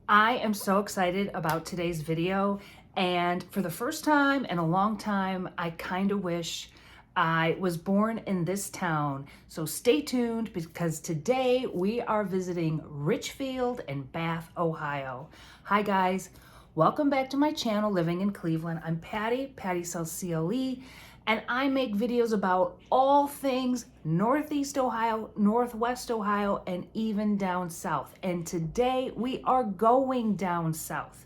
I am so excited about today's video, and for the first time in a long time, I kind of wish I was born in this town. So stay tuned because today we are visiting Richfield and Bath, Ohio. Hi guys, welcome back to my channel, Living in Cleveland. I'm Patty sells CLE, and I make videos about all things Northeast Ohio, Northwest Ohio, and even down south. And today we are going down south,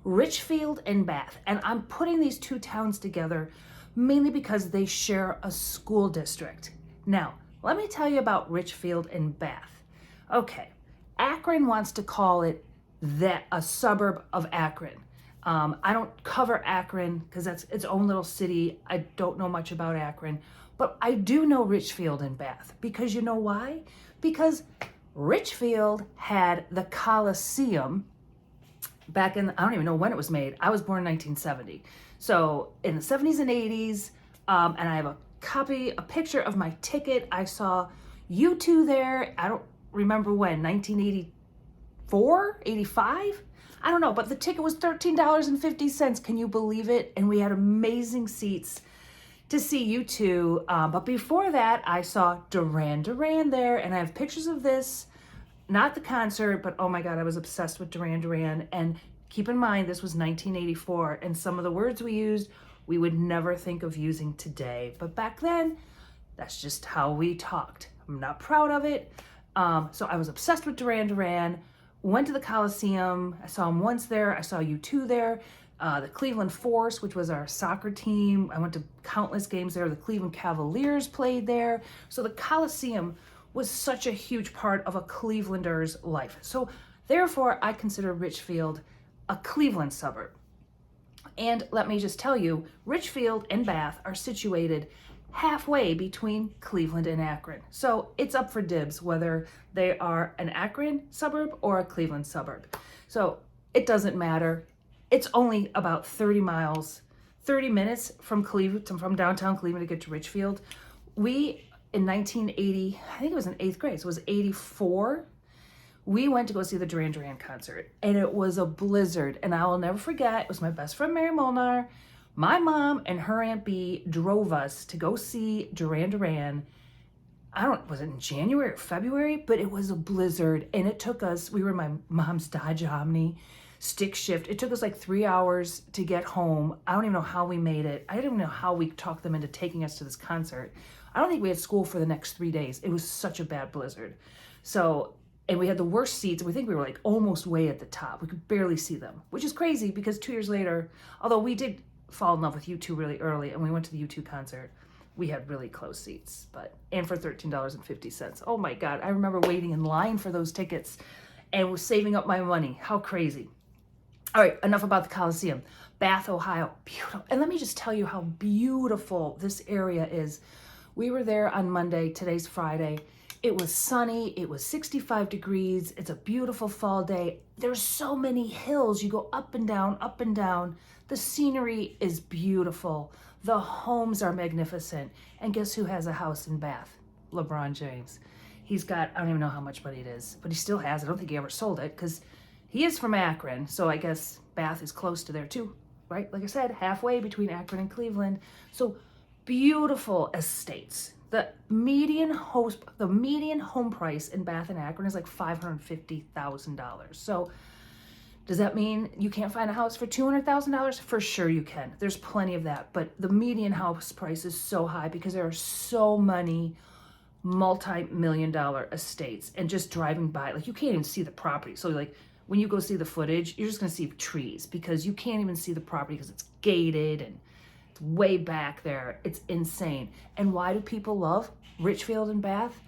Richfield and Bath. And I'm putting these two towns together mainly because they share a school district. Now, let me tell you about Richfield and Bath. Okay, Akron wants to call it a suburb of Akron. I don't cover Akron because that's its own little city. I don't know much about Akron, but I do know Richfield and Bath because you know why? Because Richfield had the Coliseum back in, I don't even know when it was made. I was born in 1970. So in the 70s and 80s, and I have a picture of my ticket. I saw U2 there. I don't remember when, 1984, 85? I don't know, but the ticket was $13.50. Can you believe it? And we had amazing seats to see U2. But before that, I saw Duran Duran there, and I have pictures of this, not the concert, but oh my God, I was obsessed with Duran Duran. And keep in mind, this was 1984, and some of the words we used, we would never think of using today. But back then, that's just how we talked. I'm not proud of it. So I was obsessed with Duran Duran. Went to the Coliseum. I saw him once there. I saw U2 there. The Cleveland Force, which was our soccer team. I went to countless games there. The Cleveland Cavaliers played there. So the Coliseum was such a huge part of a Clevelander's life. So therefore, I consider Richfield a Cleveland suburb. And let me just tell you, Richfield and Bath are situated halfway between Cleveland and Akron. So it's up for dibs whether they are an Akron suburb or a Cleveland suburb. So it doesn't matter. It's only about 30 minutes from Cleveland, from downtown Cleveland to get to Richfield. We, in 1980, I think it was in 8th grade, so it was 84, we went to go see the Duran Duran concert, and it was a blizzard. And I will never forget, it was my best friend, Mary Molnar. My mom and her Aunt B drove us to go see Duran Duran. Was it in January or February? But it was a blizzard, and it took us, we were in my mom's Dodge Omni, stick shift. It took us like 3 hours to get home. I don't even know how we made it. I don't even know how we talked them into taking us to this concert. I don't think we had school for the next 3 days. It was such a bad blizzard. So, and we had the worst seats. We think we were like almost way at the top. We could barely see them, which is crazy because 2 years later, although we did fall in love with U2 really early, and we went to the U2 concert, we had really close seats, and for $13.50. Oh my God, I remember waiting in line for those tickets and was saving up my money. How crazy. All right, enough about the Coliseum. Bath, Ohio, beautiful. And let me just tell you how beautiful this area is. We were there on Monday, today's Friday. It was sunny, it was 65 degrees. It's a beautiful fall day. There's so many hills. You go up and down, up and down. The scenery is beautiful. The homes are magnificent. And guess who has a house in Bath? LeBron James. He's got, I don't even know how much money it is, but he still has. I don't think he ever sold it because he is from Akron. So I guess Bath is close to there too, right? Like I said, halfway between Akron and Cleveland. So beautiful estates. The median home price in Bath and Akron is like $550,000. So does that mean you can't find a house for $200,000? For sure you can. There's plenty of that. But the median house price is so high because there are so many multi-million-dollar estates. And just driving by, like you can't even see the property. So like when you go see the footage, you're just going to see trees because you can't even see the property because it's gated and it's way back there. It's insane. And why do people love Richfield and Bath?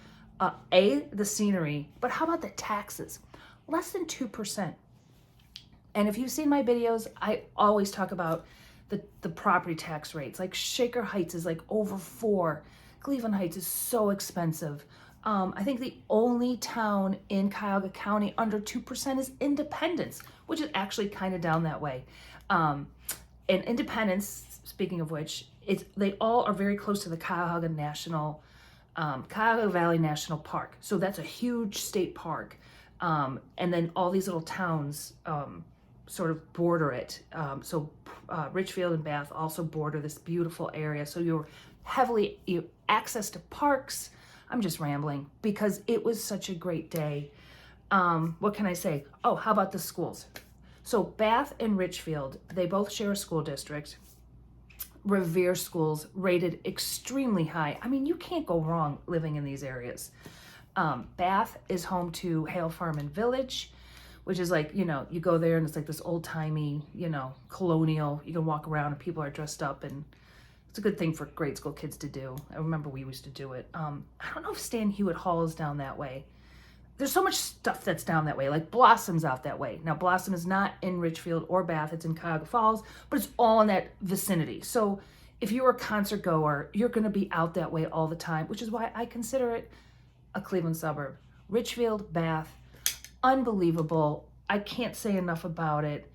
The scenery, but how about the taxes? Less than 2%. And if you've seen my videos, I always talk about the property tax rates. Like Shaker Heights is like over 4. Cleveland Heights is so expensive. I think the only town in Cuyahoga County under 2% is Independence, which is actually kind of down that way. And Independence, speaking of which, they all are very close to the Cuyahoga Valley National Park. So that's a huge state park. And then all these little towns sort of border it. Richfield and Bath also border this beautiful area. So you access to parks. I'm just rambling because it was such a great day. What can I say? Oh, how about the schools? So Bath and Richfield, they both share a school district. Revere schools, rated extremely high. I mean, you can't go wrong living in these areas. Bath is home to Hale Farm and Village, which is like, you go there and it's like this old timey, colonial. You can walk around and people are dressed up, and it's a good thing for grade school kids to do. I remember we used to do it. I don't know if Stan Hewitt Hall is down that way. There's so much stuff that's down that way, like Blossom's out that way. Now, Blossom is not in Richfield or Bath, it's in Cuyahoga Falls, but it's all in that vicinity. So if you're a concert goer, you're gonna be out that way all the time, which is why I consider it a Cleveland suburb. Richfield, Bath, unbelievable. I can't say enough about it.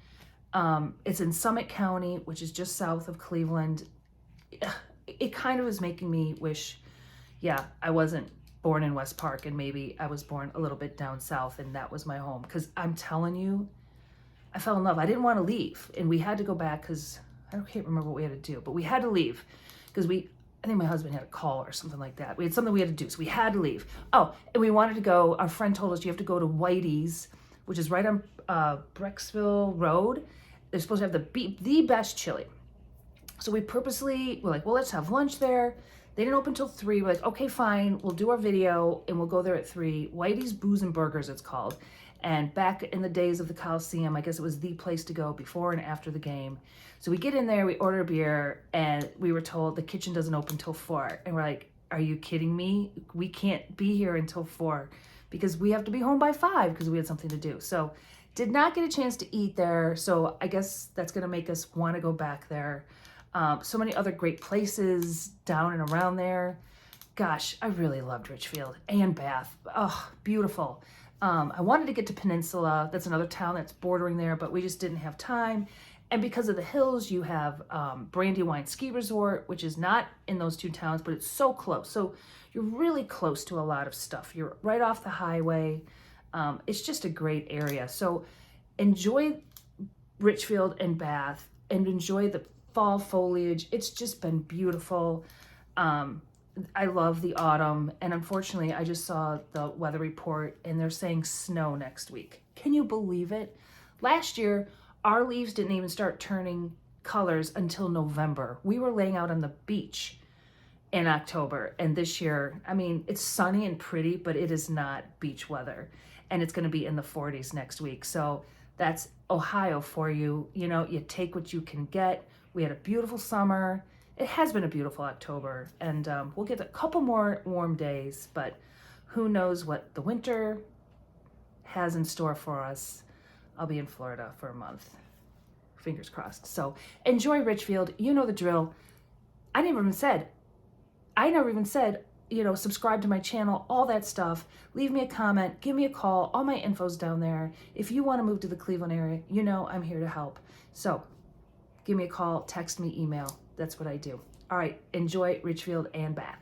It's in Summit County, which is just south of Cleveland. It kind of is making me wish, I wasn't born in West Park, and maybe I was born a little bit down south and that was my home. Because I'm telling you, I fell in love. I didn't want to leave, and we had to go back because I can't remember what we had to do, but we had to leave because I think my husband had a call or something like that. We had something we had to do, so we had to leave. Oh, and we wanted to go, our friend told us you have to go to Whitey's, which is right on Brecksville Road. They're supposed to have the best chili. So we're like, well, let's have lunch there. They didn't open till 3. We're like, okay, fine. We'll do our video and we'll go there at 3. Whitey's Booze and Burgers, it's called. And back in the days of the Coliseum, I guess it was the place to go before and after the game. So we get in there, we order a beer, and we were told the kitchen doesn't open till 4. And we're like, are you kidding me? We can't be here until 4 because we have to be home by 5 because we had something to do. So did not get a chance to eat there. So I guess that's going to make us want to go back there. So many other great places down and around there. Gosh, I really loved Richfield and Bath. Oh, beautiful. I wanted to get to Peninsula. That's another town that's bordering there, but we just didn't have time. And because of the hills, you have Brandywine Ski Resort, which is not in those 2 towns, but it's so close. So you're really close to a lot of stuff. You're right off the highway. It's just a great area. So enjoy Richfield and Bath and enjoy the fall foliage. It's just been beautiful. I love the autumn, and unfortunately I just saw the weather report and they're saying snow next week. Can you believe it? Last year our leaves didn't even start turning colors until November. We were laying out on the beach in October, and this year, I mean, it's sunny and pretty, but it is not beach weather, and it's going to be in the 40s next week. So that's Ohio for you. You take what you can get. We had a beautiful summer. It has been a beautiful October, and we'll get a couple more warm days, but who knows what the winter has in store for us. I'll be in Florida for a month. Fingers crossed. So enjoy Richfield. You know the drill. I never even said, subscribe to my channel, all that stuff. Leave me a comment, give me a call. All my info's down there. If you want to move to the Cleveland area, I'm here to help. So give me a call, text me, email. That's what I do. All right, enjoy Richfield and Bath.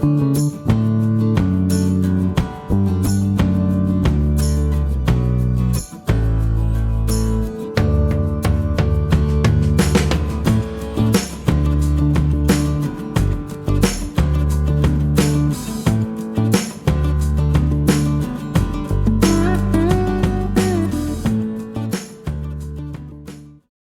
bye.